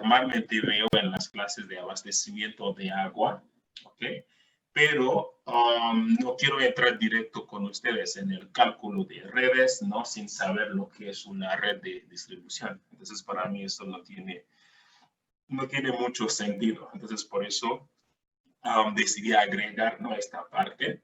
normalmente veo en las clases de abastecimiento de agua, ¿ok? Pero no quiero entrar directo con ustedes en el cálculo de redes, ¿no? Sin saber lo que es una red de distribución. Entonces, para mí eso no tiene mucho sentido. Entonces, por eso decidí agregar, ¿no?, esta parte.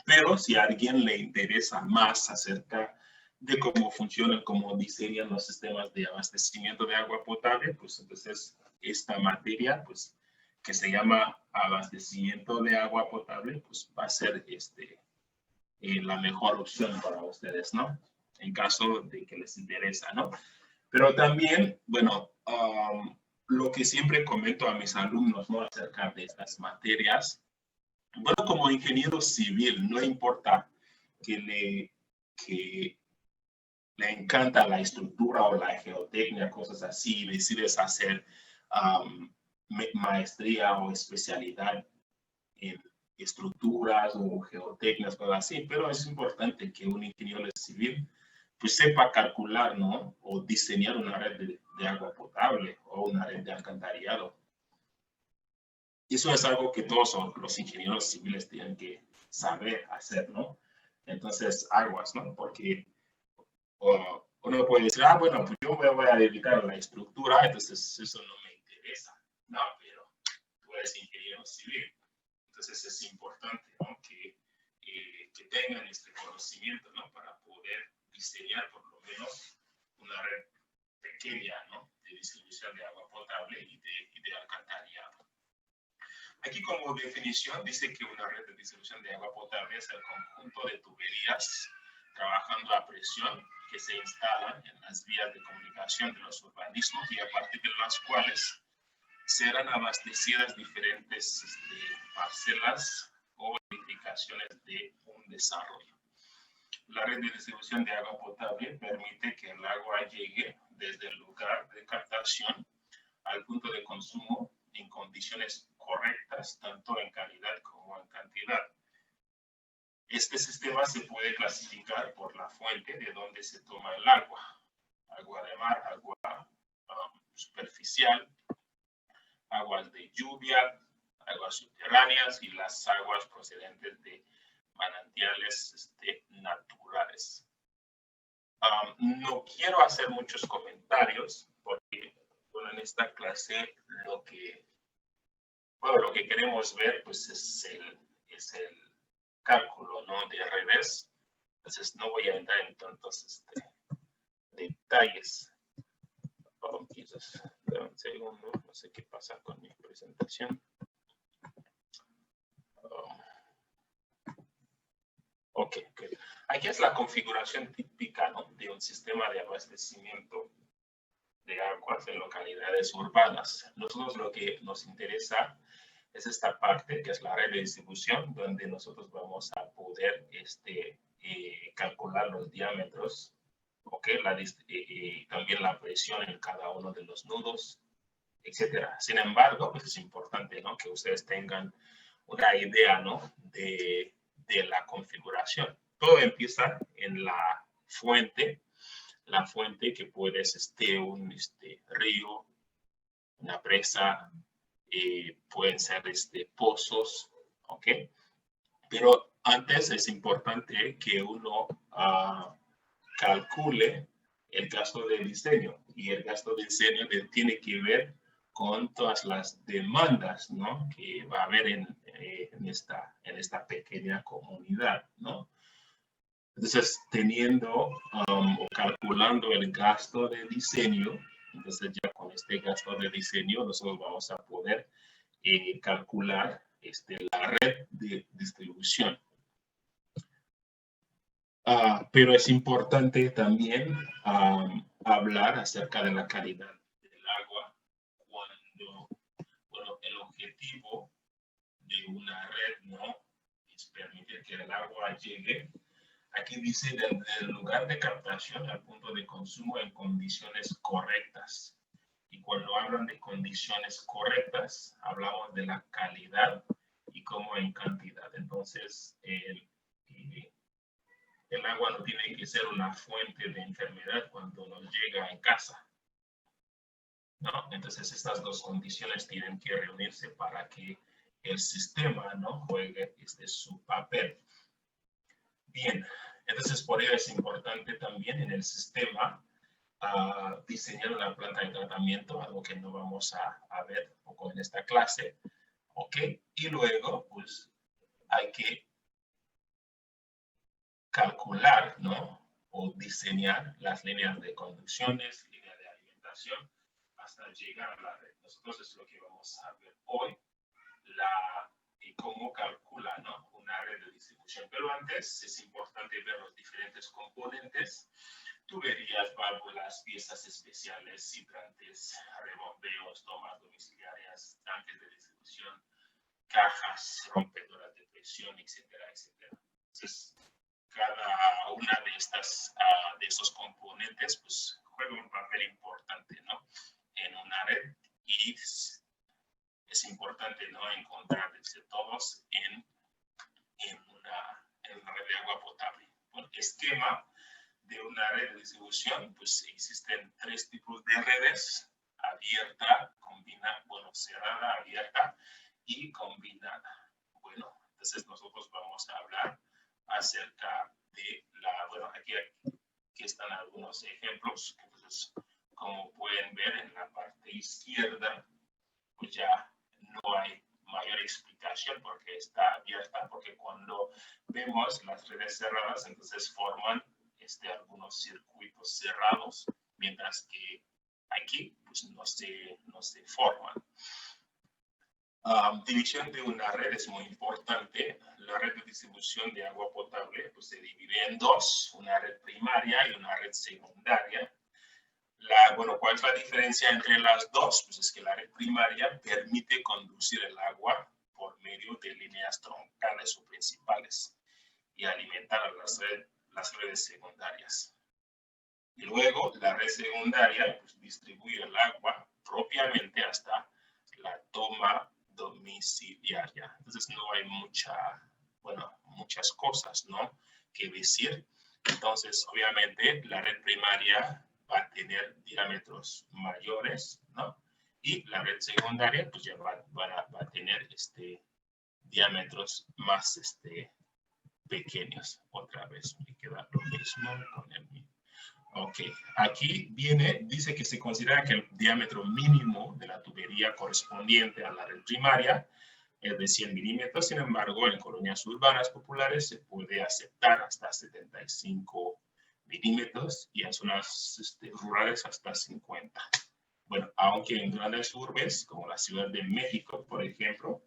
Pero si a alguien le interesa más acerca de cómo funcionan, cómo diseñan los sistemas de abastecimiento de agua potable, pues entonces esta materia, pues que se llama abastecimiento de agua potable, pues va a ser la mejor opción para ustedes, ¿no? En caso de que les interesa, ¿no? Pero también, bueno, lo que siempre comento a mis alumnos, ¿no?, acerca de estas materias, bueno, como ingeniero civil, no importa que le encanta la estructura o la geotecnia, cosas así, y decides hacer maestría o especialidad en estructuras o geotecnias, cosas así, pero es importante que un ingeniero civil pues sepa calcular, ¿no?, o diseñar una red de agua potable o una red de alcantarillado. Eso es algo que todos los ingenieros civiles tienen que saber hacer, ¿no? Entonces, aguas, ¿no? Porque uno puede decir, bueno, pues yo me voy a dedicar a la estructura, entonces eso no me interesa. No, pero tú eres ingeniero civil. Entonces es importante, ¿no?, que tengan este conocimiento, ¿no?, para poder diseñar por lo menos una red pequeña, ¿no?, de distribución de agua potable y de alcantarillado. Aquí como definición dice que una red de distribución de agua potable es el conjunto de tuberías trabajando a presión que se instalan en las vías de comunicación de los urbanismos y a partir de las cuales serán abastecidas diferentes parcelas o edificaciones de un desarrollo. La red de distribución de agua potable permite que el agua llegue desde el lugar de captación al punto de consumo en condiciones correctas, tanto en calidad como en cantidad. Este sistema se puede clasificar por la fuente de donde se toma el agua. Agua de mar, agua superficial, aguas de lluvia, aguas subterráneas y las aguas procedentes de manantiales naturales. No quiero hacer muchos comentarios porque, bueno, en esta clase lo que queremos ver pues es el cálculo, ¿no?, de redes. Entonces no voy a entrar en tantos detalles. Quizás, un segundo, no sé qué pasa con mi presentación. Ok. Aquí es la configuración típica, ¿no?, de un sistema de abastecimiento de aguas en localidades urbanas. Nosotros lo que nos interesa es esta parte, que es la red de distribución, donde nosotros vamos a poder calcular los diámetros, ¿okay?, también la presión en cada uno de los nudos, etcétera. Sin embargo, pues es importante, ¿no?, que ustedes tengan una idea, ¿no?, de la configuración. Todo empieza en la fuente que puede ser un río, una presa, pueden ser pozos, ¿ok? Pero antes es importante que uno calcule el gasto de diseño, y el gasto de diseño tiene que ver con todas las demandas, ¿no?, que va a haber en esta pequeña comunidad, ¿no? Entonces, teniendo o calculando el gasto de diseño, entonces ya con este gasto de diseño nosotros vamos a poder calcular la red de distribución. Pero es importante también hablar acerca de la calidad del agua cuando, bueno, el objetivo de una red, ¿no?, es permitir que el agua llegue. Aquí dice del lugar de captación al punto de consumo en condiciones correctas. Y cuando hablan de condiciones correctas, hablamos de la calidad y como en cantidad. Entonces, el agua no tiene que ser una fuente de enfermedad cuando nos llega en casa. ¿no? Entonces, estas dos condiciones tienen que reunirse para que el sistema, ¿no?, juegue su papel. Bien, entonces por ello es importante también en el sistema diseñar una planta de tratamiento, algo que no vamos a ver un poco en esta clase, ¿ok? Y luego, pues, hay que calcular, ¿no?, o diseñar las líneas de conducciones, líneas de alimentación, hasta llegar a la red. Nosotros es lo que vamos a ver hoy, y cómo calcula, ¿no?, una red de distribución. Pero antes es importante ver los diferentes componentes: tuberías, válvulas, piezas especiales, hidrantes, rebombeos, tomas domiciliarias, tanques de distribución, cajas rompedoras de presión, etcétera, etcétera. Entonces, cada una de de esos componentes, pues, juega un papel importante, ¿no?, en una red, y es importante, ¿no?, encontrarse todos en una red de agua potable. Por esquema de una red de distribución, pues existen tres tipos de redes: abierta, cerrada, abierta y combinada. Bueno, entonces nosotros vamos a hablar acerca de aquí están algunos ejemplos. Entonces, como pueden ver en la parte izquierda, pues ya no hay mayor explicación porque está abierta, porque cuando vemos las redes cerradas, entonces forman algunos circuitos cerrados, mientras que aquí pues no se forman. División de una red es muy importante. La red de distribución de agua potable pues se divide en dos: una red primaria y una red secundaria. ¿Cuál es la diferencia entre las dos? Pues es que la red primaria permite conducir el agua por medio de líneas troncales o principales y alimentar a las redes secundarias. Y luego la red secundaria pues distribuye el agua propiamente hasta la toma domiciliaria. Entonces no hay muchas cosas, ¿no?, que decir. Entonces, obviamente, la red primaria va a tener diámetros mayores, ¿no? Y la red secundaria, pues ya va a tener diámetros más pequeños. Otra vez me queda lo mismo con el mismo. Ok, aquí dice que se considera que el diámetro mínimo de la tubería correspondiente a la red primaria es de 100 milímetros. Sin embargo, en colonias urbanas populares se puede aceptar hasta 75 milímetros y en zonas rurales hasta 50. Bueno, aunque en grandes urbes, como la Ciudad de México, por ejemplo,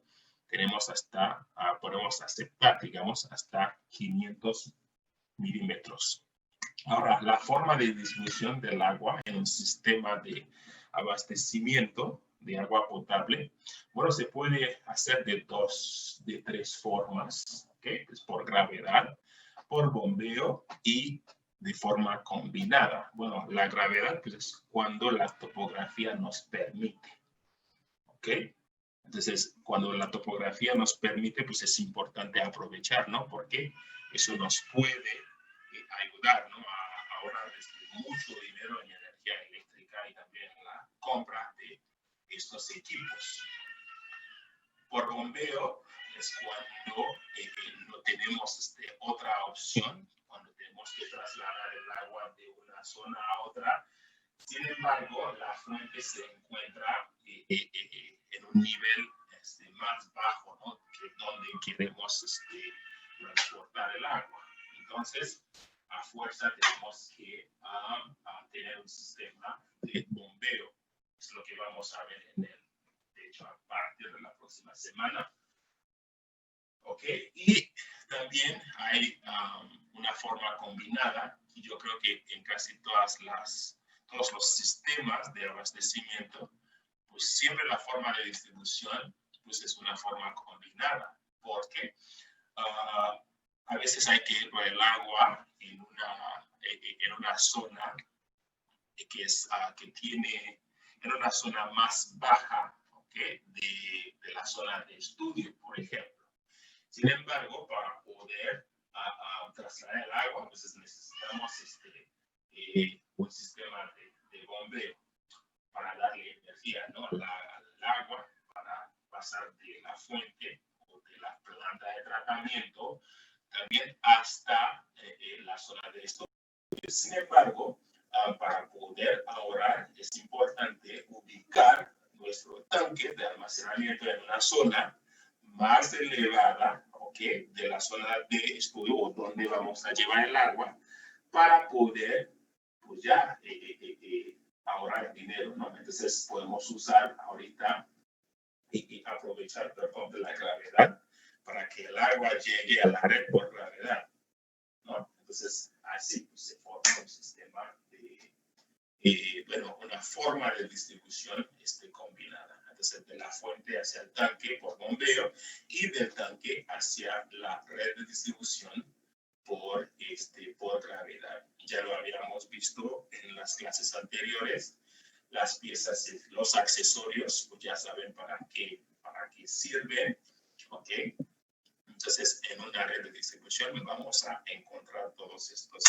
podemos aceptar, digamos, hasta 500 milímetros. Ahora, la forma de distribución del agua en un sistema de abastecimiento de agua potable, se puede hacer de tres formas, ¿ok? Pues por gravedad, por bombeo y de forma combinada. Bueno, la gravedad pues es cuando la topografía nos permite, ¿ok? Entonces, cuando la topografía nos permite, pues es importante aprovechar, ¿no? Porque eso nos puede ayudar, ¿no?, a ahorrar mucho dinero en energía eléctrica y también en la compra de estos equipos. Por bombeo es cuando no tenemos otra opción, cuando tenemos que trasladar el agua de una zona a otra. Sin embargo, la fuente se encuentra en un nivel más bajo, ¿no?, que donde queremos transportar el agua. Entonces, a fuerza tenemos que tener un sistema de bombeo. Es lo que vamos a ver de hecho, a partir de la próxima semana. Ok, y también hay una forma combinada, y yo creo que en casi todos los sistemas de abastecimiento, pues siempre la forma de distribución pues es una forma combinada, porque a veces hay que ir el agua en una zona que tiene, en una zona más baja, ¿okay?, de la zona de estudio, por ejemplo. Sin embargo, para poder trasladar el agua, pues necesitamos un sistema de bombeo. para darle energía, ¿no? al agua, para pasar de la fuente o de la planta de tratamiento también hasta la zona de esto. Sin embargo, para poder ahorrar es importante ubicar nuestro tanque de almacenamiento en una zona más elevada, ¿ok? De la zona de estudio o donde vamos a llevar el agua para poder, pues ya, ahorrar dinero, ¿no? Entonces podemos usar ahorita y aprovechar, perdón, de la gravedad para que el agua llegue a la red por gravedad, ¿no? Entonces así pues, se forma un sistema de, bueno, una forma de distribución combinada. Entonces de la fuente hacia el tanque por bombeo y del tanque hacia la red de distribución por gravedad. Ya lo habíamos visto en las clases anteriores. Las piezas, los accesorios, pues ya saben para qué sirven, ¿ok? Entonces, en una red de distribución vamos a encontrar todos estos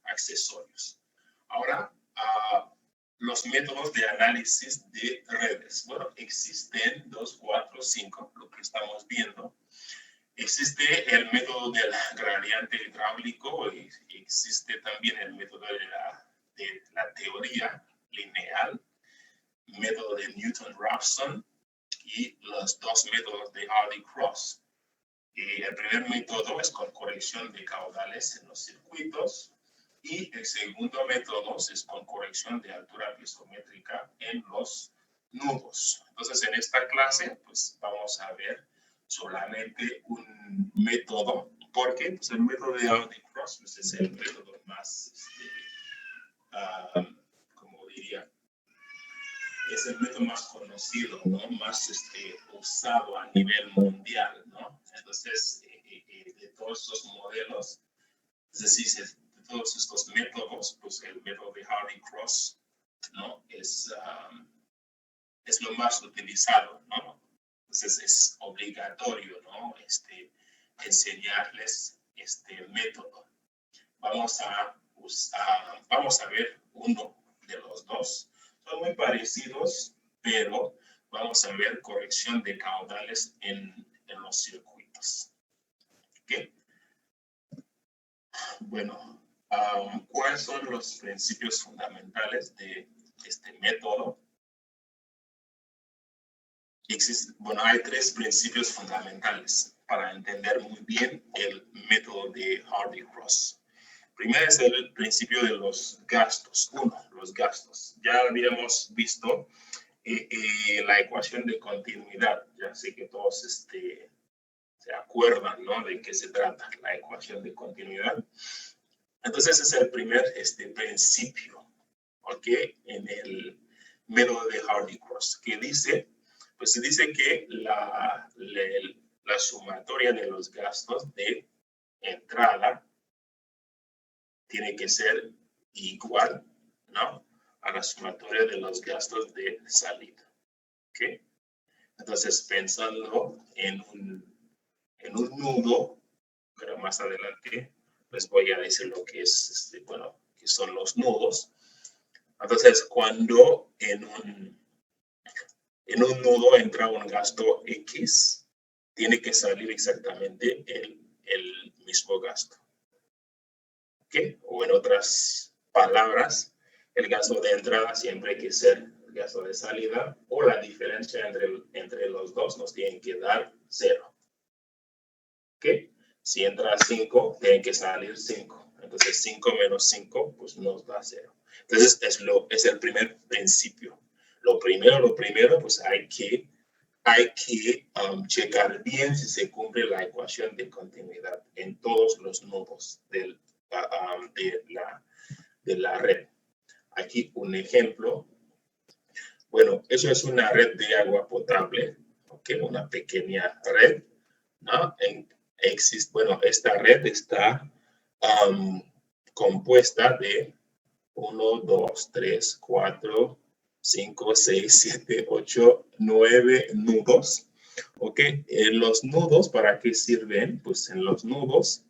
accesorios. Ahora, los métodos de análisis de redes. Bueno, existen 2, 4, 5, lo que estamos viendo. Existe el método del gradiente hidráulico y existe también el método de la teoría lineal, método de Newton-Raphson y los dos métodos de Hardy-Cross. El primer método es con corrección de caudales en los circuitos y el segundo método es con corrección de altura piezométrica en los nudos. Entonces, en esta clase, pues vamos a ver solamente un método, porque pues, el método de Hardy-Cross pues, es el método más, como diría, es el método más conocido, ¿no? Más usado a nivel mundial, ¿no? Entonces, de todos estos modelos, es decir, de todos estos métodos, pues el método de Hardy-Cross, ¿no? Es lo más utilizado, ¿no? Entonces, es obligatorio, ¿no? Enseñarles este método. Vamos a ver uno de los dos. Son muy parecidos, pero vamos a ver corrección de caudales en los circuitos. ¿Ok? Bueno, ¿cuáles son los principios fundamentales de este método? Bueno, hay 3 principios fundamentales para entender muy bien el método de Hardy-Cross. Primero es el principio de los gastos. Los gastos. Ya habíamos visto la ecuación de continuidad. Ya sé que todos se acuerdan, ¿no? De qué se trata la ecuación de continuidad. Entonces, ese es el primer principio, ¿ok? En el método de Hardy-Cross, que dice, pues se dice que la sumatoria de los gastos de entrada tiene que ser igual, ¿no? A la sumatoria de los gastos de salida, ¿ok? Entonces, pensando en un nudo, pero más adelante les voy a decir lo que es, bueno, que son los nudos. Entonces, cuando en un nudo entra un gasto X, tiene que salir exactamente el mismo gasto. ¿Ok? O en otras palabras, el gasto de entrada siempre hay que ser el gasto de salida, o la diferencia entre los dos nos tiene que dar 0. ¿Ok? Si entra 5, tiene que salir 5. Entonces 5 menos 5, pues nos da 0. Entonces es el primer principio. Lo primero, pues hay que checar bien si se cumple la ecuación de continuidad en todos los nudos de la red. Aquí un ejemplo. Bueno, eso es una red de agua potable, ¿ok? Una pequeña red, ¿no? Bueno, esta red está compuesta de 1, 2, 3, 4, 5, 6, 7, 8, 9 nudos. ¿Ok? Los nudos, ¿para qué sirven? Pues en los nudos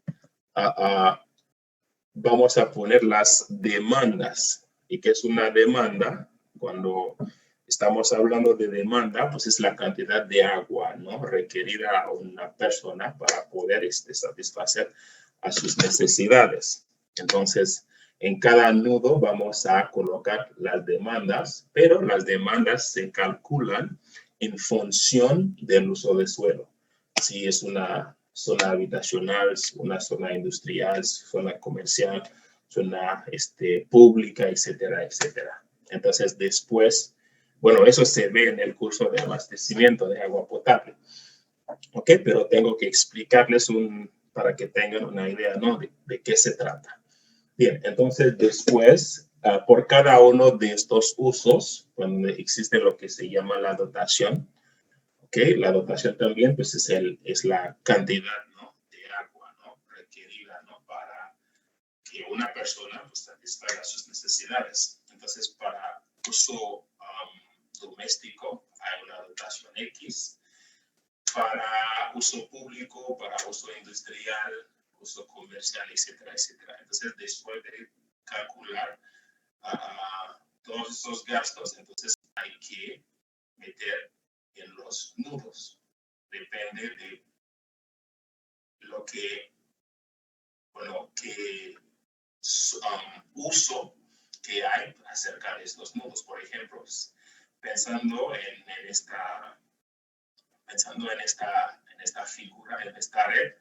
vamos a poner las demandas. ¿Y qué es una demanda? Cuando estamos hablando de demanda, pues es la cantidad de agua, ¿no?, requerida a una persona para poder satisfacer a sus necesidades. Entonces, en cada nudo vamos a colocar las demandas, pero las demandas se calculan en función del uso de suelo. Si es una zona habitacional, una zona industrial, zona comercial, zona pública, etcétera, etcétera. Entonces, después, bueno, eso se ve en el curso de abastecimiento de agua potable. ¿Ok? Pero tengo que explicarles para que tengan una idea, ¿no?, de qué se trata. Bien, entonces después, por cada uno de estos usos, cuando existe lo que se llama la dotación, ¿ok? La dotación también, pues, es la cantidad, ¿no?, de agua, ¿no?, requerida, ¿no?, para que una persona, pues, satisfaga sus necesidades. Entonces, para uso doméstico hay una dotación X, para uso público, para uso industrial, uso comercial, etcétera, etcétera. Entonces, después de calcular todos esos gastos, entonces hay que meter en los nudos. Depende de lo que, bueno, que uso que hay acerca de estos nudos. Por ejemplo, pensando en esta figura, en esta red,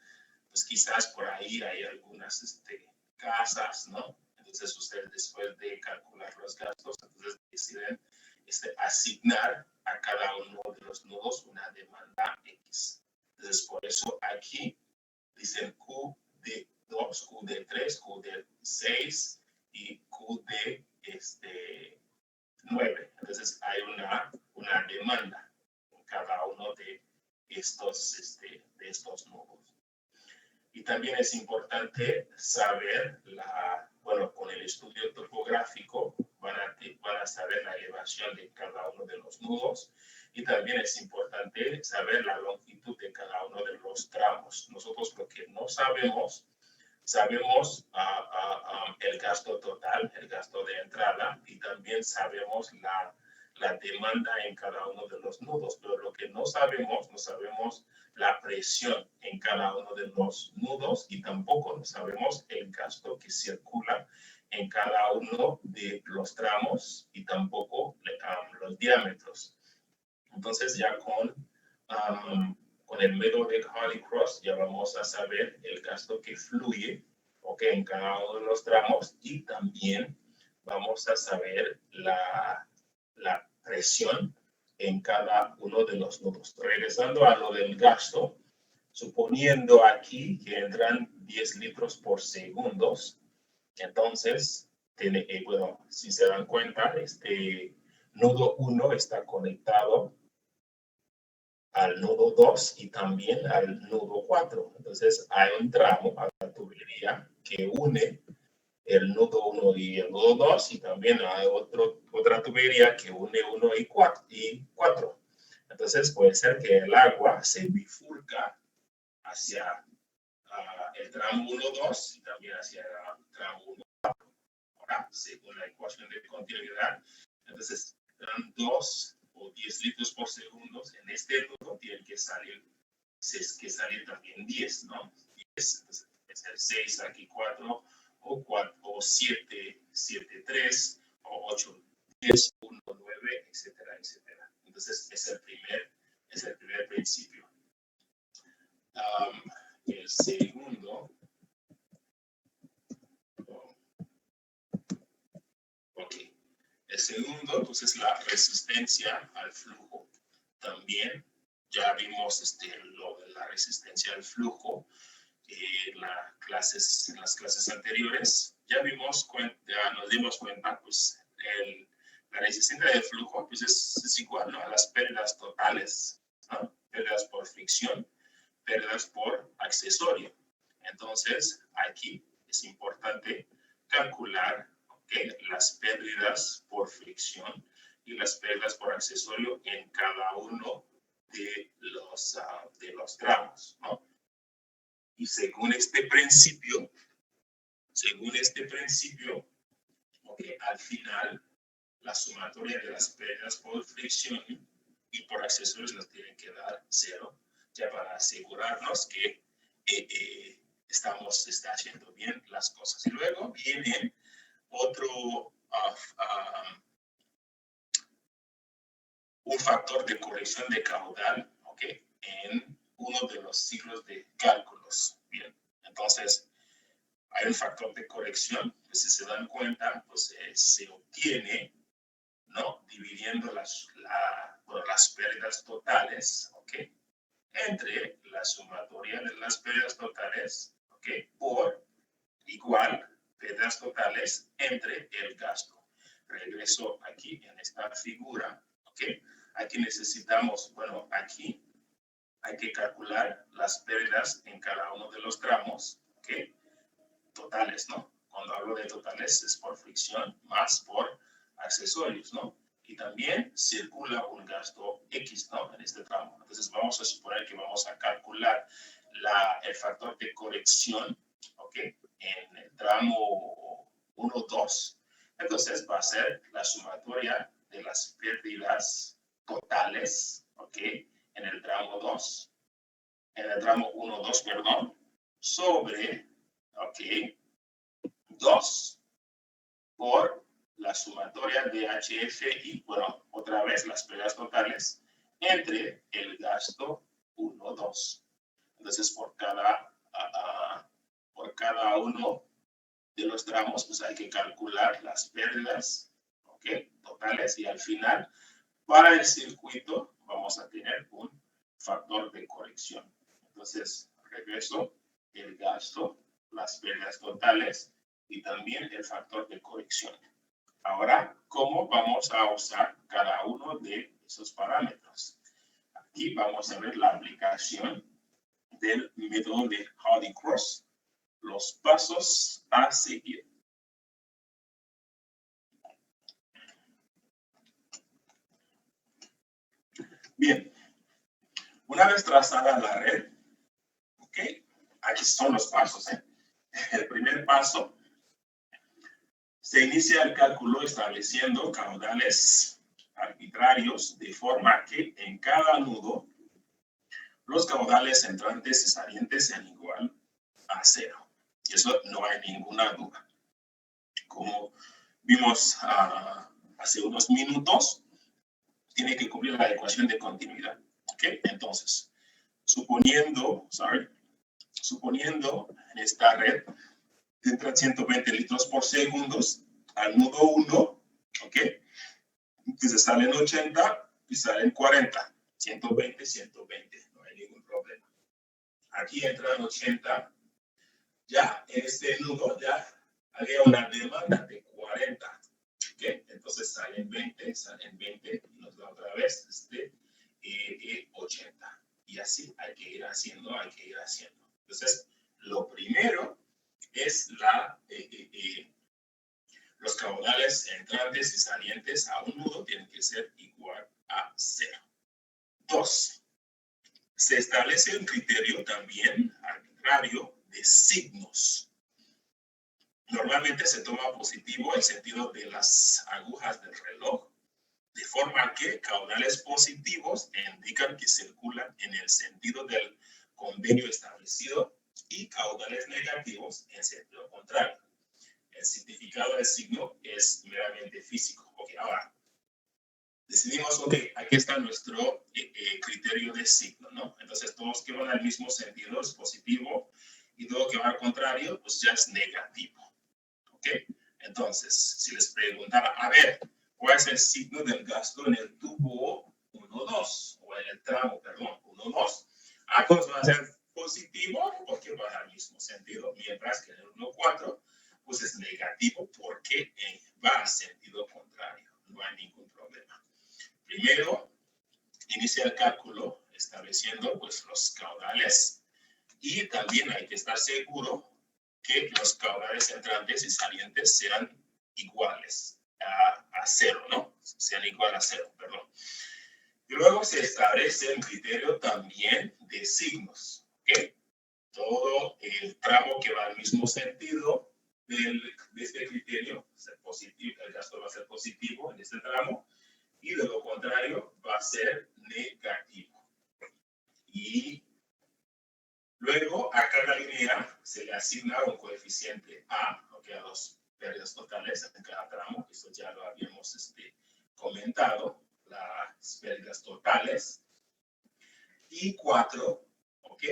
pues quizás por ahí hay algunas casas, ¿no? Entonces ustedes, después de calcular los gastos, entonces deciden asignar a cada uno de los nudos una demanda X. Entonces, por eso aquí dicen Q de 2, Q de 3, Q de 6 y Q de 9. Entonces, hay una demanda en cada uno de estos nudos. Y también es importante saber, bueno, con el estudio topográfico van a saber la elevación de cada uno de los nudos, y también es importante saber la longitud de cada uno de los tramos. Nosotros lo que no sabemos el gasto total, el gasto de entrada, y también sabemos la demanda en cada uno de los nudos, pero lo que no sabemos la presión en cada uno de los nudos, y tampoco no sabemos el gasto que circula en cada uno de los tramos, y tampoco los diámetros. Entonces, ya con el método de Holy-Cross ya vamos a saber el gasto que fluye, ¿okay?, en cada uno de los tramos, y también vamos a saber la presión en cada uno de los nudos. Regresando a lo del gasto, suponiendo aquí que entran 10 litros por segundo, entonces, bueno, si se dan cuenta, nudo 1 está conectado al nudo 2 y también al nudo 4. Entonces, hay un tramo a la tubería que une el nudo 1 y el nudo 2, y también hay otra tubería que une 1 y 4. Entonces, puede ser que el agua se bifurca hacia el tramo 1-2 y también hacia el tramo 1-4. Ahora, según la ecuación de continuidad, entonces, dan 2 o 10 litros por segundo en este nudo, tienen que salir también 10, ¿no? 10, entonces, es el 6, aquí 4, o 7, 3, o 8, 10, 1, 9, etcétera, etcétera. Entonces, es el primer principio. El segundo, el segundo, pues, es la resistencia al flujo. También ya vimos la resistencia al flujo en las clases anteriores. Nos dimos cuenta, pues, la resistencia del flujo, pues, es igual, ¿no?, a las pérdidas totales, ¿no? Pérdidas por fricción, pérdidas por accesorio. Entonces, aquí es importante calcular las pérdidas por fricción y las pérdidas por accesorio en cada uno de los tramos, ¿no? Y según este principio, al final la sumatoria de las pérdidas por fricción y por accesorios nos tienen que dar 0, ya para asegurarnos que está haciendo bien las cosas. Y luego viene otro un factor de corrección de caudal, ¿ok? En uno de los ciclos de cálculos. Bien, entonces hay un factor de corrección, pues si se dan cuenta, pues se obtiene, ¿no? Dividiendo las pérdidas totales, ¿ok? Entre la sumatoria de las pérdidas totales, ¿ok? Por igual pérdidas totales entre el gasto. Regreso aquí en esta figura, ¿ok? Aquí necesitamos, bueno, aquí hay que calcular las pérdidas en cada uno de los tramos, ¿ok? Totales, ¿no? Cuando hablo de totales es por fricción más por accesorios, ¿no? Y también circula un gasto X, ¿no? En este tramo. Entonces vamos a suponer que vamos a calcular el factor de corrección, ¿ok? En el tramo 1, 2. Entonces va a ser la sumatoria de las pérdidas totales, ¿ok? En el tramo 2, en el tramo 1, 2, perdón, sobre, ¿ok? 2 por la sumatoria de HFI, bueno, otra vez las pérdidas totales, entre el gasto 1, 2. Entonces, por cada uno de los tramos, pues hay que calcular las pérdidas, ¿ok? Totales, y al final, para el circuito, vamos a tener un factor de corrección. Entonces, regreso el gasto, las pérdidas totales y también el factor de corrección. Ahora, ¿cómo vamos a usar cada uno de esos parámetros? Aquí vamos a ver la aplicación del método de Hardy-Cross, los pasos a seguir. Bien, una vez trazada la red, ¿ok? Aquí son los pasos, ¿eh? El primer paso, se inicia el cálculo estableciendo caudales arbitrarios de forma que en cada nudo los caudales entrantes y salientes sean igual a 0. Y eso no hay ninguna duda. Como vimos hace unos minutos, tiene que cumplir la ecuación de continuidad. ¿Ok? Entonces, suponiendo en esta red entran 120 litros por segundo al nudo 1, ¿ok? Entonces salen 80 y salen 40. 120, 120, no hay ningún problema. Aquí entran 80. Ya en este nudo ya había una demanda de 40. ¿Ok? Entonces salen 20 y nos da otra vez 80. Y así hay que ir haciendo. Entonces, lo primero es los caudales entrantes y salientes a un nudo tienen que ser igual a 0. 2. Se establece un criterio también arbitrario de signos. Normalmente se toma positivo el sentido de las agujas del reloj, de forma que caudales positivos indican que circulan en el sentido del convenio establecido y caudales negativos en sentido contrario. El significado del signo es meramente físico. Ok, ahora decidimos, ok, aquí está nuestro criterio de signo, ¿no? Entonces todos que van al mismo sentido es positivo y todo que va al contrario, pues ya es negativo. ¿Ok? Entonces, si les preguntara, a ver, ¿cuál es el signo del gasto en el tubo 1-2? O en el tramo, perdón, 1-2. Pues va a ser positivo porque va al mismo sentido, mientras que en el 1-4, pues es negativo porque va al sentido contrario. No hay ningún problema. Primero, inicia el cálculo estableciendo pues los caudales y también hay que estar seguro que los caudales entrantes y salientes sean iguales a 0, ¿no? Sean igual a 0, perdón. Y luego se establece un criterio también de signos, ¿ok? Todo el tramo que va al mismo sentido de este criterio, ser positivo, el gasto va a ser positivo en este tramo, y de lo contrario va a ser negativo. Y luego a cada línea se le asigna un coeficiente A, ¿ok? A las pérdidas totales en cada tramo. Eso ya lo habíamos comentado, las pérdidas totales. Y 4, ¿ok?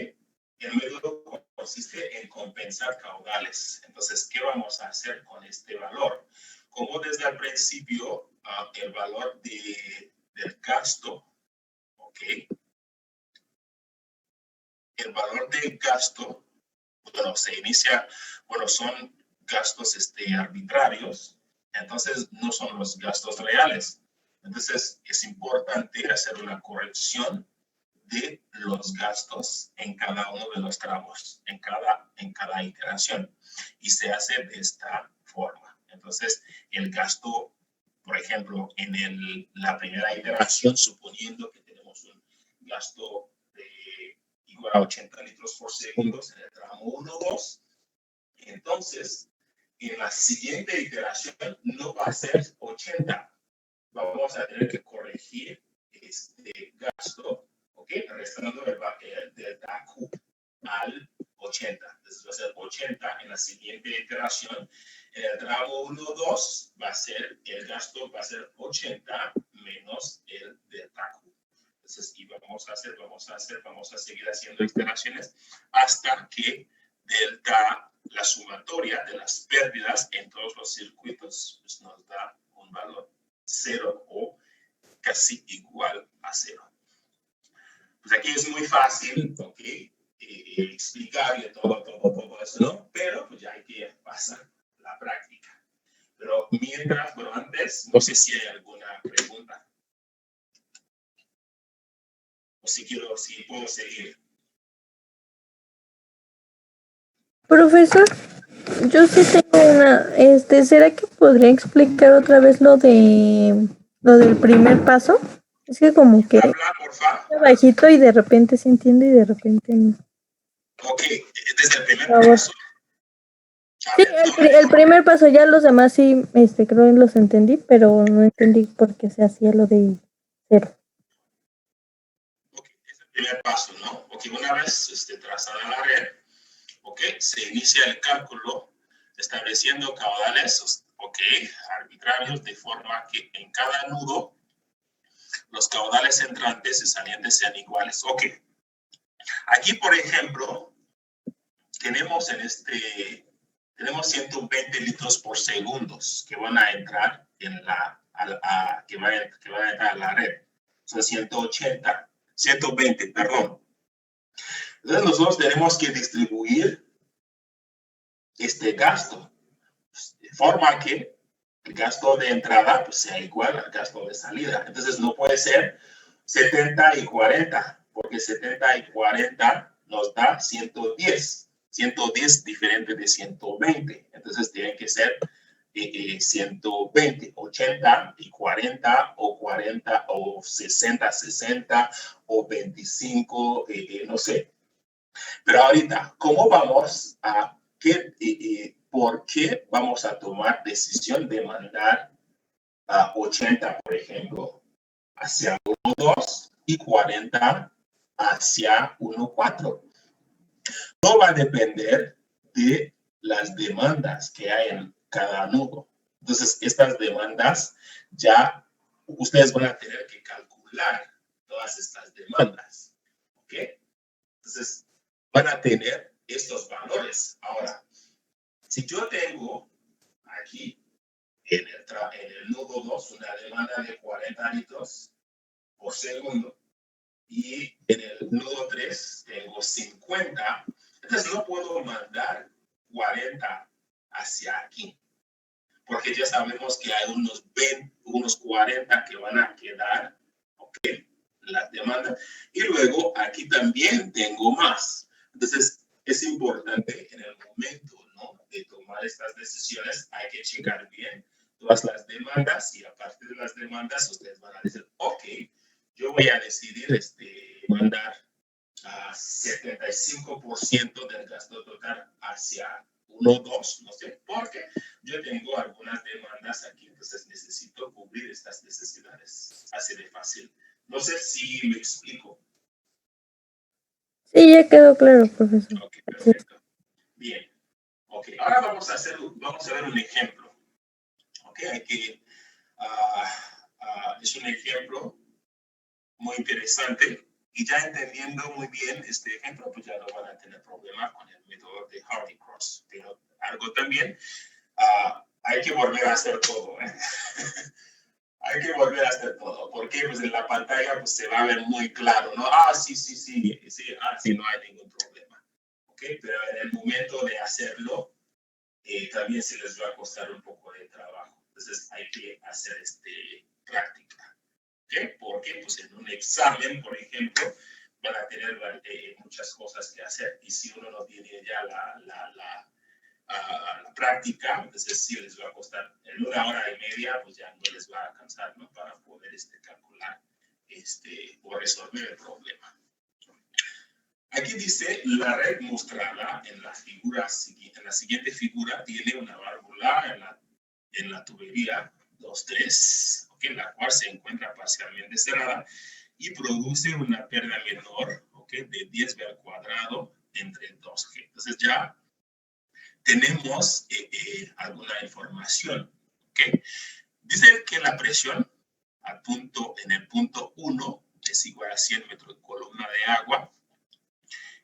El método consiste en compensar caudales. Entonces, ¿qué vamos a hacer con este valor? Como desde el principio, el valor del gasto, ¿ok? El valor del gasto, bueno, se inicia, bueno, son gastos arbitrarios, entonces no son los gastos reales. Entonces, es importante hacer una corrección de los gastos en cada uno de los tramos, en cada iteración. Y se hace de esta forma. Entonces, el gasto, por ejemplo, en la primera iteración, suponiendo que tenemos un gasto igual a 80 litros por segundo en el tramo 1, 2, entonces, en la siguiente iteración no va a ser 80. Vamos a tener que corregir este gasto, ¿ok? Restando el delta Q al 80. Entonces va a ser 80 en la siguiente iteración. En el tramo 1, 2 va a ser, el gasto va a ser 80 menos el delta Q. Entonces, y vamos a seguir haciendo iteraciones hasta que la sumatoria de las pérdidas en todos los circuitos pues, nos da un valor 0 o casi igual a 0. Pues aquí es muy fácil, ¿ok? Explicar todo eso, ¿no? Pero pues ya hay que pasar la práctica. Pero mientras, bueno, antes, no sé si hay alguna pregunta. O si puedo seguir. Profesor, yo sí tengo una, ¿será que podría explicar otra vez lo del primer paso? Es que como que Habla, porfa. bajito y de repente se entiende y de repente no. Ok, desde el primer paso. Sí, el primer paso, ya los demás sí, creo que los entendí, pero no entendí por qué se hacía lo de 0. Ok, es el primer paso, ¿no? Ok, una vez trazada la red, ok, se inicia el cálculo estableciendo caudales, ok, arbitrarios, de forma que en cada nudo los caudales entrantes y salientes sean iguales. Ok, aquí, por ejemplo, tenemos tenemos 120 litros por segundo que van a entrar que van a entrar a la red. Son 120, perdón. Entonces nosotros tenemos que distribuir este gasto de forma que el gasto de entrada pues, sea igual al gasto de salida. Entonces no puede ser 70 y 40, porque 70 y 40 nos da 110. 110 diferente de 120. Entonces tiene que ser 120, 80 y 40 o 60, 60 o 25, no sé. Pero ahorita, ¿cómo vamos a por qué vamos a tomar decisión de mandar a 80, por ejemplo, hacia 1.2 y 40 hacia 1.4? Todo va a depender de las demandas que hay en cada nudo. Entonces, estas demandas ya ustedes van a tener que calcular todas estas demandas. ¿Ok? Entonces, van a tener estos valores. Ahora, si yo tengo aquí en el nudo 2 una demanda de 40 litros por segundo y en el nudo 3 tengo 50, entonces no puedo mandar 40 hacia aquí, porque ya sabemos que hay unos 40 que van a quedar, ¿ok? Las demandas. Y luego aquí también tengo más. Entonces, es importante en el momento, ¿no?, de tomar estas decisiones, hay que checar bien todas las demandas y a partir de las demandas ustedes van a decir, ok, yo voy a decidir mandar a 75% del gasto total hacia 1, 2, no sé, porque yo tengo algunas demandas aquí, entonces necesito cubrir estas necesidades. Así de fácil. No sé si me explico. Sí, ya quedó claro, profesor. Ok, perfecto. Bien. Ok, ahora vamos a ver un ejemplo. Ok, es un ejemplo muy interesante y ya entendiendo muy bien este ejemplo, pues ya no van a tener problema con el método de Hardy-Cross. Pero algo también, hay que volver a hacer todo. Hay que volver a hacer todo, porque pues en la pantalla pues se va a ver muy claro, ¿no? Sí, no hay ningún problema. ¿Ok? Pero en el momento de hacerlo, también se les va a costar un poco de trabajo. Entonces hay que hacer práctica. ¿Ok? Porque pues en un examen, por ejemplo, van a tener muchas cosas que hacer. Y si uno no tiene ya la práctica, entonces sí les va a costar. En 1 hora y media, pues ya no les va a alcanzar, ¿no? Para poder calcular o resolver el problema. Aquí dice, la red mostrada en la siguiente figura tiene una válvula en la tubería 2-3, ¿okay? La cual se encuentra parcialmente cerrada y produce una pérdida menor, ¿okay? De 10V al cuadrado entre 2G. Entonces ya tenemos alguna información, ¿okay? Dice que la presión en el punto 1 es igual a 100 metros de columna de agua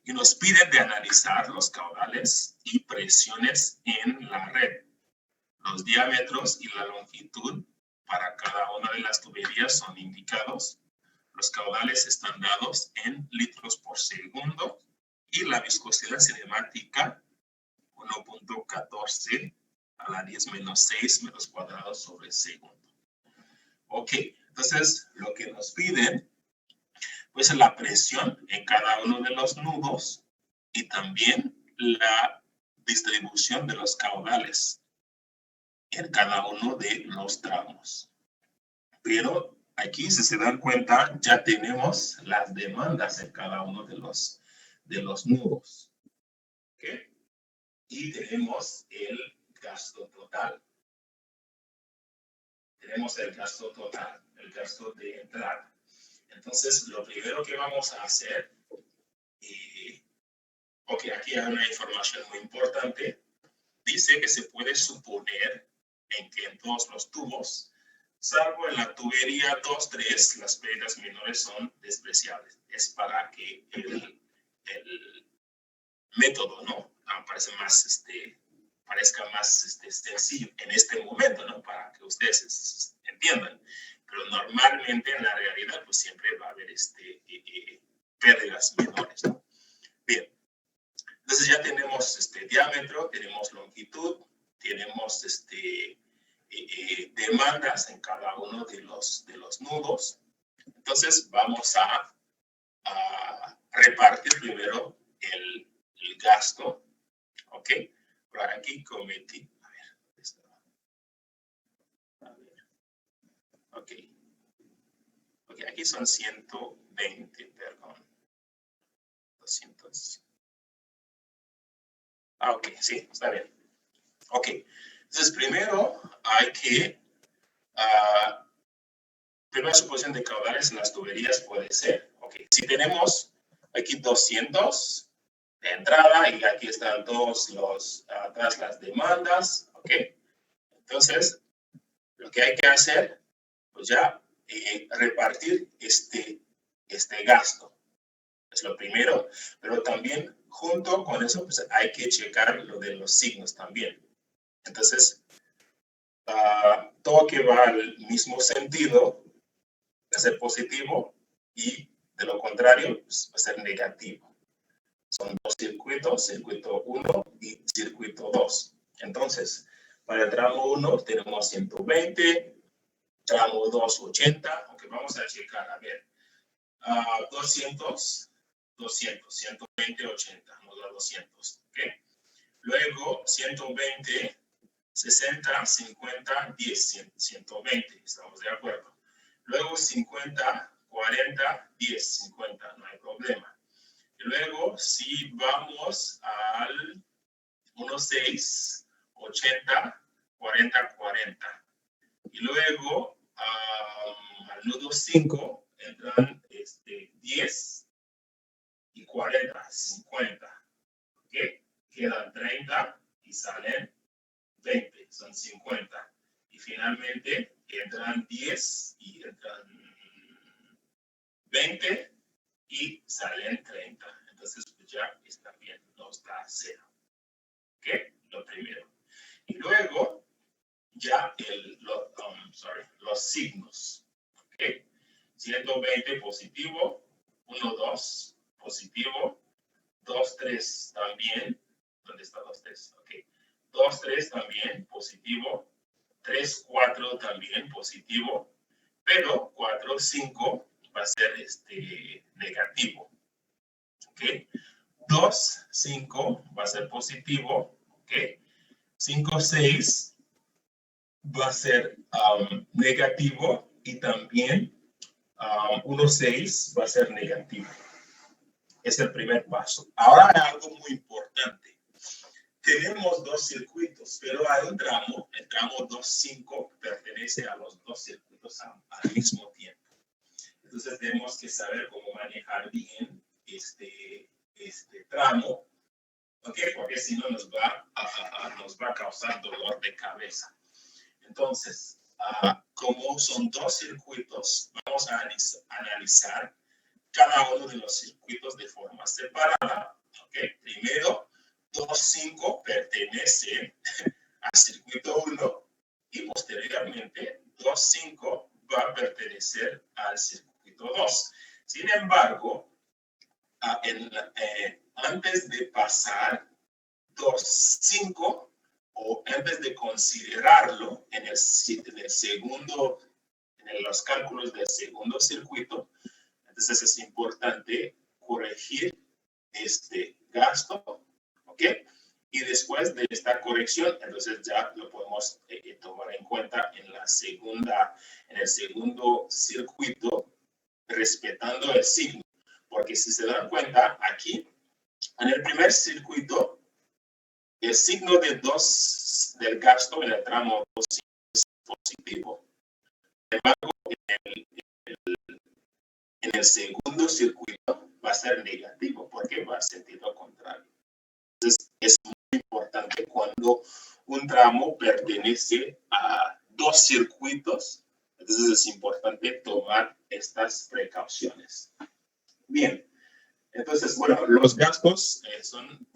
y nos piden de analizar los caudales y presiones en la red. Los diámetros y la longitud para cada una de las tuberías son indicados. Los caudales están dados en litros por segundo y la viscosidad cinemática 1.14 a la 10 menos 6 metros cuadrados sobre segundo. Ok, entonces lo que nos piden pues es la presión en cada uno de los nudos y también la distribución de los caudales en cada uno de los tramos. Pero aquí, si se dan cuenta, ya tenemos las demandas en cada uno de los nudos. ¿Okay? Y tenemos el gasto total. Tenemos el gasto total, el gasto de entrada. Entonces, lo primero que vamos a hacer, ok, aquí hay una información muy importante. Dice que se puede suponer que en todos los tubos, salvo en la tubería 2-3, las pérdidas menores son despreciables. Es para que el método, ¿no? Parezca más sencillo en este momento, ¿no? Para que ustedes entiendan. Pero normalmente en la realidad, pues siempre va a haber pérdidas menores, ¿no? Bien. Entonces ya tenemos diámetro, tenemos longitud, tenemos demandas en cada uno de los nudos. Entonces vamos a repartir primero el gasto, ¿ok? Por aquí cometí, a ver, ¿dónde está? A ver, ok, aquí son 120, perdón, 200. Ok, sí, está bien. Ok, entonces primero hay que, primera suposición de caudales en las tuberías puede ser, ok, si tenemos aquí 200 de entrada y aquí están todos atrás las demandas, ok, entonces lo que hay que hacer, pues ya repartir este gasto, es lo primero, pero también junto con eso pues hay que checar lo de los signos también. Entonces, todo que va al mismo sentido va a ser positivo y de lo contrario pues, va a ser negativo. Son dos circuitos, circuito 1 y circuito 2. Entonces, para el tramo 1 tenemos 120, tramo 2 80, aunque vamos a checar, a ver, 200, 120, 80, nos da 200, ¿ok? Luego, 120, 60, 50, 10, 120, estamos de acuerdo. Luego 50, 40, 10, 50, no hay problema. Y luego, si vamos al 1,6, 80, 40, 40. Y luego al nudo 5 entran 10 y 40, 50. ¿Ok? Quedan 30 y salen 20, son 50. Y finalmente entran 10 y entran 20 y salen 30. Entonces, pues ya está bien, no está 0. ¿Ok? Lo primero. Y luego, ya los signos. ¿Ok? 120 positivo, 1, 2 positivo, 2, 3 también. ¿Dónde está 2, 3? Ok. 2, 3 también positivo, 3, 4 también positivo, pero 4, 5 va a ser negativo. ¿Ok? 2, 5 va a ser positivo. ¿Ok? 5, 6 va a ser negativo y también 1, 6 va a ser negativo. Es el primer paso. Ahora hay algo muy importante. Tenemos dos circuitos, pero hay un tramo, el tramo 2,5 pertenece a los dos circuitos al mismo tiempo. Entonces tenemos que saber cómo manejar bien este tramo, ¿ok? Porque si no nos va a causar dolor de cabeza. Entonces, como son dos circuitos, vamos a analizar cada uno de los circuitos de forma separada. ¿Ok? Primero, 2,5 pertenece al circuito 1 y posteriormente 2,5 va a pertenecer al circuito 2. Sin embargo, antes de pasar 2,5 o antes de considerarlo en los cálculos del segundo circuito, entonces es importante corregir este gasto, ¿ok? Y después de esta corrección, entonces ya lo podemos tomar en cuenta en el segundo circuito, respetando el signo. Porque si se dan cuenta, aquí, en el primer circuito, el signo del gasto en el tramo 2 es positivo. Sin embargo, en el segundo circuito va a ser negativo porque va a sentido contrario. Entonces, es muy importante cuando un tramo pertenece a dos circuitos, entonces es importante tomar estas precauciones. Bien, entonces, bueno, los gastos son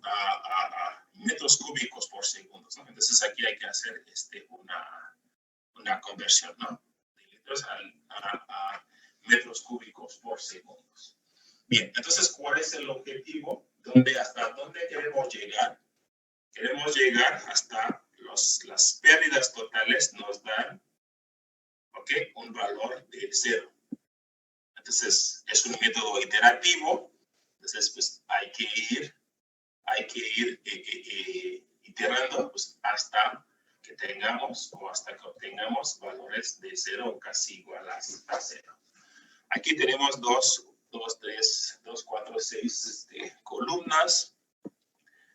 metros cúbicos por segundo, ¿no? Entonces aquí hay que hacer una conversión, ¿no? De litros a metros cúbicos por segundo. Bien, entonces, ¿cuál es el objetivo? ¿Hasta dónde queremos llegar? Queremos llegar hasta las pérdidas totales nos dan, ¿ok? Un valor de 0. Entonces, es un método iterativo. Entonces, pues hay que ir iterando pues, hasta que tengamos o hasta que obtengamos valores de 0 o casi igual a 0. Aquí tenemos 2, 4, 6 columnas.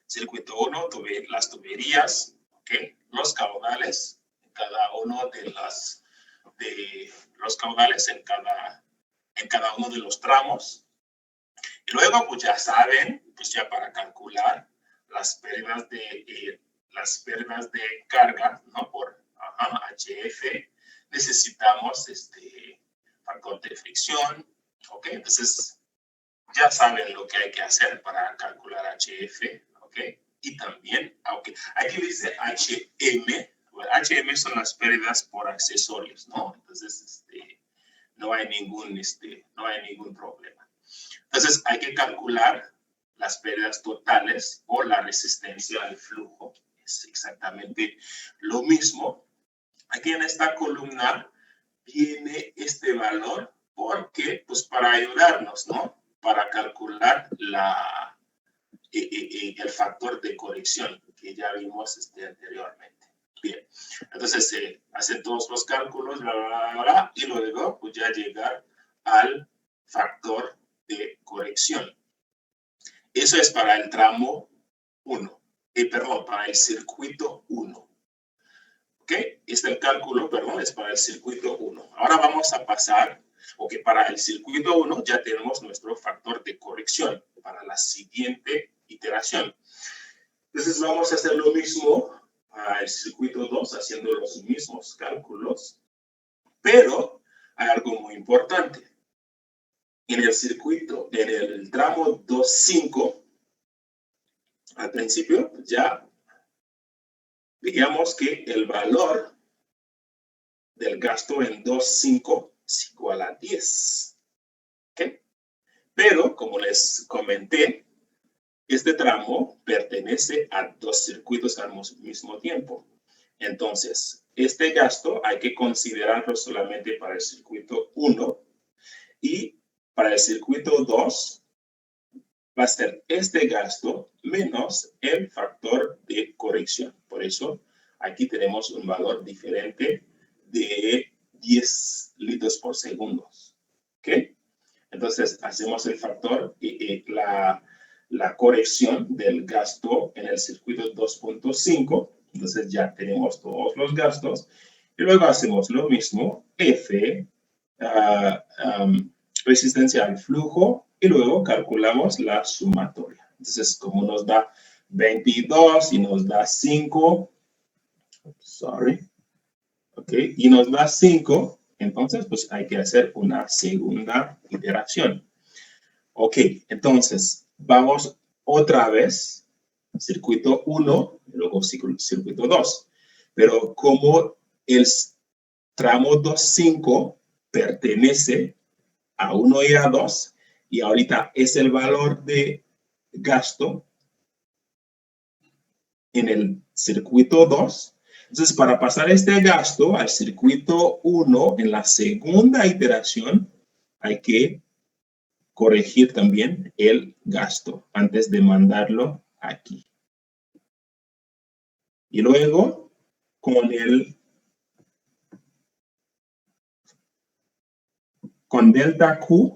Circuito 1, las tuberías, ¿okay? Los caudales, cada uno de los caudales en cada uno de los tramos. Y luego, pues ya saben, pues ya para calcular las pérdidas de carga, ¿no? Por HF, necesitamos factor de fricción, ¿ok? Entonces, ya saben lo que hay que hacer para calcular HF, ¿ok? Y también, aunque aquí dice HM, bueno, HM son las pérdidas por accesorios, ¿no? Entonces, no hay ningún problema. Entonces, hay que calcular las pérdidas totales o la resistencia al flujo. Es exactamente lo mismo. Aquí en esta columna viene este valor porque, pues, para ayudarnos, ¿no? Para calcular el factor de corrección que ya vimos anteriormente. Bien, entonces se hacen todos los cálculos, y luego pues ya llegar al factor de corrección. Eso es para el tramo 1. perdón, para el circuito 1. ¿Ok? El cálculo, perdón, es para el circuito 1. Ahora vamos a pasar, ok, para el circuito 1 ya tenemos nuestro factor de corrección para la siguiente iteración. Entonces vamos a hacer lo mismo para el circuito 2, haciendo los mismos cálculos, pero hay algo muy importante. En el circuito, en el tramo 2.5, al principio ya digamos que el valor del gasto en 2.5 es igual a 10. ¿Okay? Pero, como les comenté, este tramo pertenece a dos circuitos al mismo tiempo. Entonces, este gasto hay que considerarlo solamente para el circuito 1 y para el circuito 2 va a ser este gasto menos el factor de corrección. Por eso, aquí tenemos un valor diferente de 10 litros por segundo. ¿Ok? Entonces, hacemos el factor y la corrección del gasto en el circuito 2.5. Entonces, ya tenemos todos los gastos. Y luego hacemos lo mismo, F, resistencia al flujo, y luego calculamos la sumatoria. Entonces, como nos da 22 y nos da 5, ok, y nos da 5, entonces, pues hay que hacer una segunda iteración. Ok, entonces, vamos otra vez, circuito 1, luego circuito 2. Pero como el tramo 2.5 pertenece a 1 y a 2, y ahorita es el valor de gasto en el circuito 2. Entonces, para pasar este gasto al circuito 1 en la segunda iteración, hay que corregir también el gasto antes de mandarlo aquí. Y luego, con delta Q,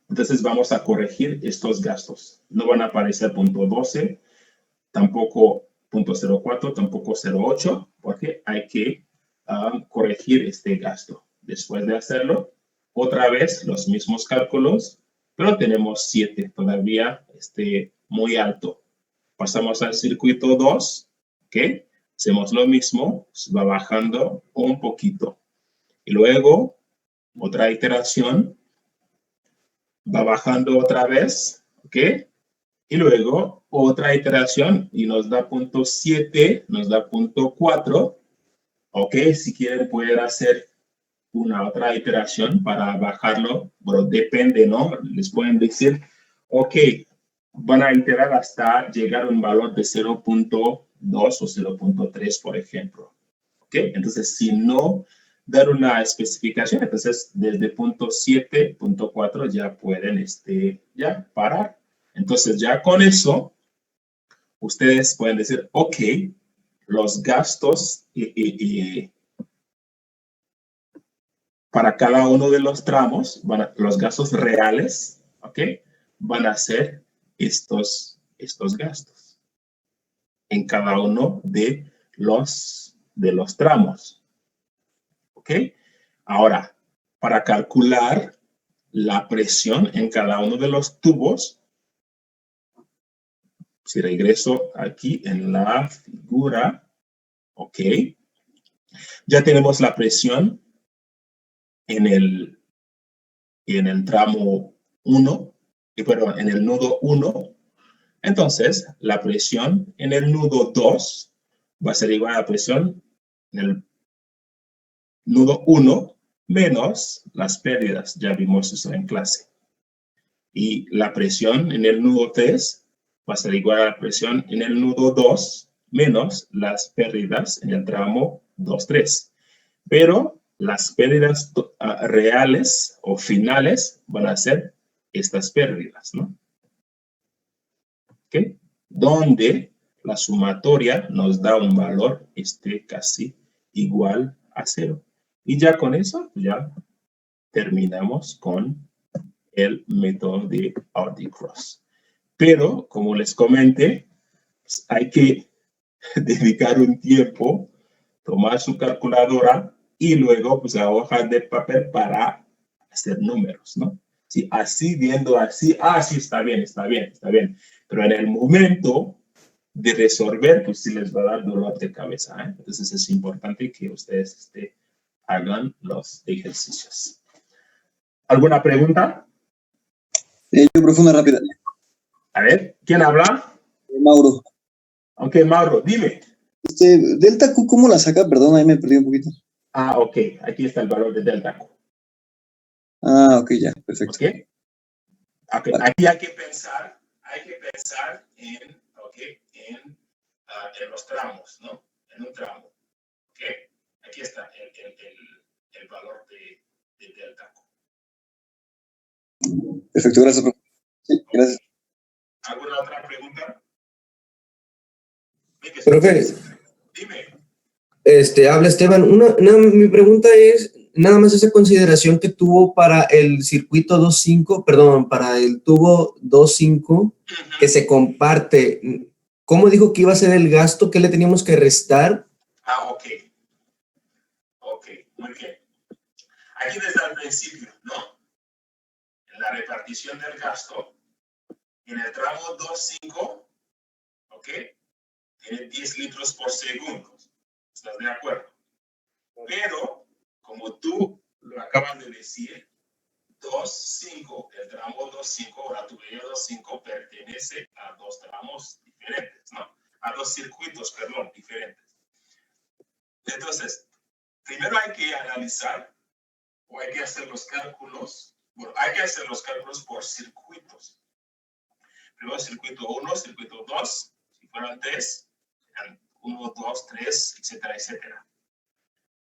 entonces vamos a corregir estos gastos. No van a aparecer punto 12, tampoco punto 04, tampoco 08, porque hay que corregir este gasto. Después de hacerlo, otra vez los mismos cálculos, pero tenemos 7, todavía muy alto. Pasamos al circuito 2, ¿ok? Hacemos lo mismo, va bajando un poquito. Y luego, otra iteración, va bajando otra vez, ¿ok? Y luego otra iteración y nos da punto 7, nos da punto 4. Ok, si quieren pueden hacer una otra iteración para bajarlo, pero depende, ¿no? Les pueden decir, ok, van a iterar hasta llegar a un valor de 0.2 o 0.3, por ejemplo. Ok, entonces si no dar una especificación, entonces desde punto 7, punto 4 ya pueden ya parar. Entonces ya con eso, ustedes pueden decir, ok, los gastos para cada uno de los tramos, los gastos reales, ok, van a ser estos gastos en cada uno de los tramos. Ok, ahora, para calcular la presión en cada uno de los tubos, si regreso aquí en la figura, ok, ya tenemos la presión en el tramo 1, perdón, en el nudo 1. Entonces, la presión en el nudo 2 va a ser igual a la presión en el nudo 1 menos las pérdidas. Ya vimos eso en clase. Y la presión en el nudo 3 va a ser igual a la presión en el nudo 2 menos las pérdidas en el tramo 2-3. Pero las pérdidas reales o finales van a ser estas pérdidas, ¿no? ¿Ok? Donde la sumatoria nos da un valor casi igual a 0. Y ya con eso, ya terminamos con el método de Hardy-Cross. Pero, como les comenté, hay que dedicar un tiempo, tomar su calculadora y luego pues la hoja de papel para hacer números, ¿no? Sí, así viendo así, sí, está bien, está bien, está bien. Pero en el momento de resolver, pues sí les va a dar dolor de cabeza, ¿eh? Entonces es importante que ustedes hagan los ejercicios. ¿Alguna pregunta? Yo, profe, una rápida. A ver, ¿quién habla? Mauro. Ok, Mauro, dime. Delta Q, ¿cómo la saca? Perdón, ahí me perdí un poquito. Ok, aquí está el valor de delta Q. Ok, ya, perfecto. Okay. Okay. Vale. Aquí hay que pensar en los tramos, ¿no? En un tramo. Okay. Aquí está el valor de delta Q. Perfecto, gracias, profe. Sí, gracias. ¿Alguna otra pregunta? Profe, dime. Habla Esteban. Mi pregunta es, nada más esa consideración que tuvo para el circuito 2.5, perdón, para el tubo 2.5, que se comparte. ¿Cómo dijo que iba a ser el gasto? ¿Qué le teníamos que restar? Ok. Ok, muy bien. Aquí desde el principio, ¿no? En la repartición del gasto, en el tramo 2.5, ¿ok? Tiene 10 litros por segundo. ¿Estás de acuerdo? Pero, como tú lo acabas de decir, 2.5, el tramo 2.5 o la tubería 2.5 pertenece a dos tramos diferentes, ¿no? A dos circuitos, perdón, diferentes. Entonces, primero hay que analizar o hay que hacer los cálculos. Bueno, hay que hacer los cálculos por circuitos. Primero circuito 1, circuito 2, si fueran 3, 1, 2, 3, etcétera, etcétera.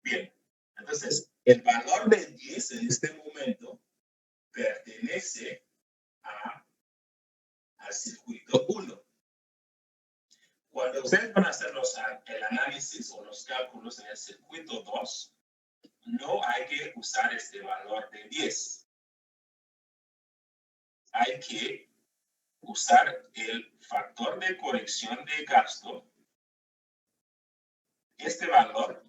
Bien, entonces, el valor de 10 en este momento pertenece al circuito 1. Cuando ustedes van a hacer el análisis o los cálculos en el circuito 2, no hay que usar este valor de 10. Hay que usar el factor de corrección de gasto, este valor,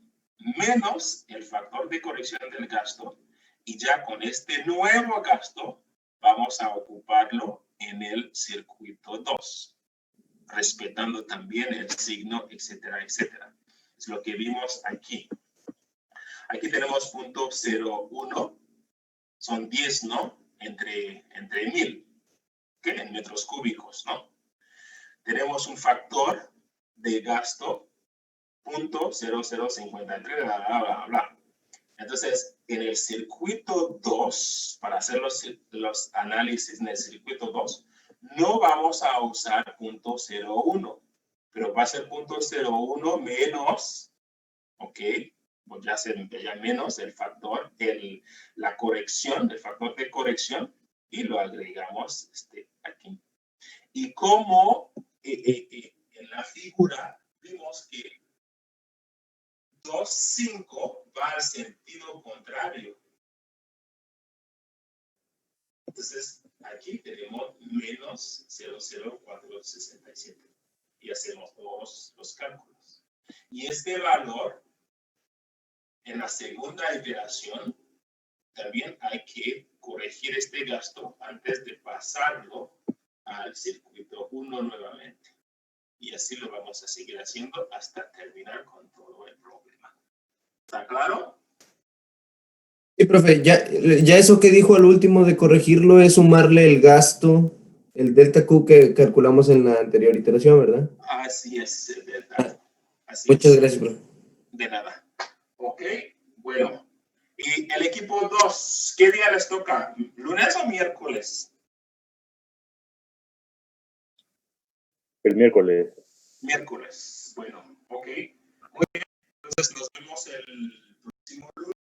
menos el factor de corrección del gasto, y ya con este nuevo gasto vamos a ocuparlo en el circuito 2, respetando también el signo, etcétera, etcétera. Es lo que vimos aquí. Aquí tenemos punto 0,1, son 10, ¿no? Entre 1000, ¿qué? En metros cúbicos, ¿no? Tenemos un factor de gasto, punto 0053, bla, bla, bla, bla. Entonces, en el circuito 2, para hacer los análisis en el circuito 2, no vamos a usar punto 01, pero va a ser punto 01 menos, ¿ok? Pues ya menos el factor, la corrección, el factor de corrección, y lo agregamos aquí. Y como en la figura vimos que 2.5 va al sentido contrario. Entonces, aquí tenemos menos 0,0467. Y hacemos todos los cálculos. Y este valor, en la segunda iteración, también hay que corregir este gasto antes de pasarlo al circuito 1 nuevamente. Y así lo vamos a seguir haciendo hasta terminar con todo el problema. ¿Está claro? Sí, profe, ya eso que dijo al último de corregirlo es sumarle el gasto, el delta Q que calculamos en la anterior iteración, ¿verdad? Así es, el delta Q. Muchas gracias, profe. De nada. Ok, bueno. Y el equipo 2, ¿qué día les toca? ¿Lunes o miércoles? El miércoles. Miércoles. Bueno, ok. Muy bien. Entonces nos vemos el próximo lunes.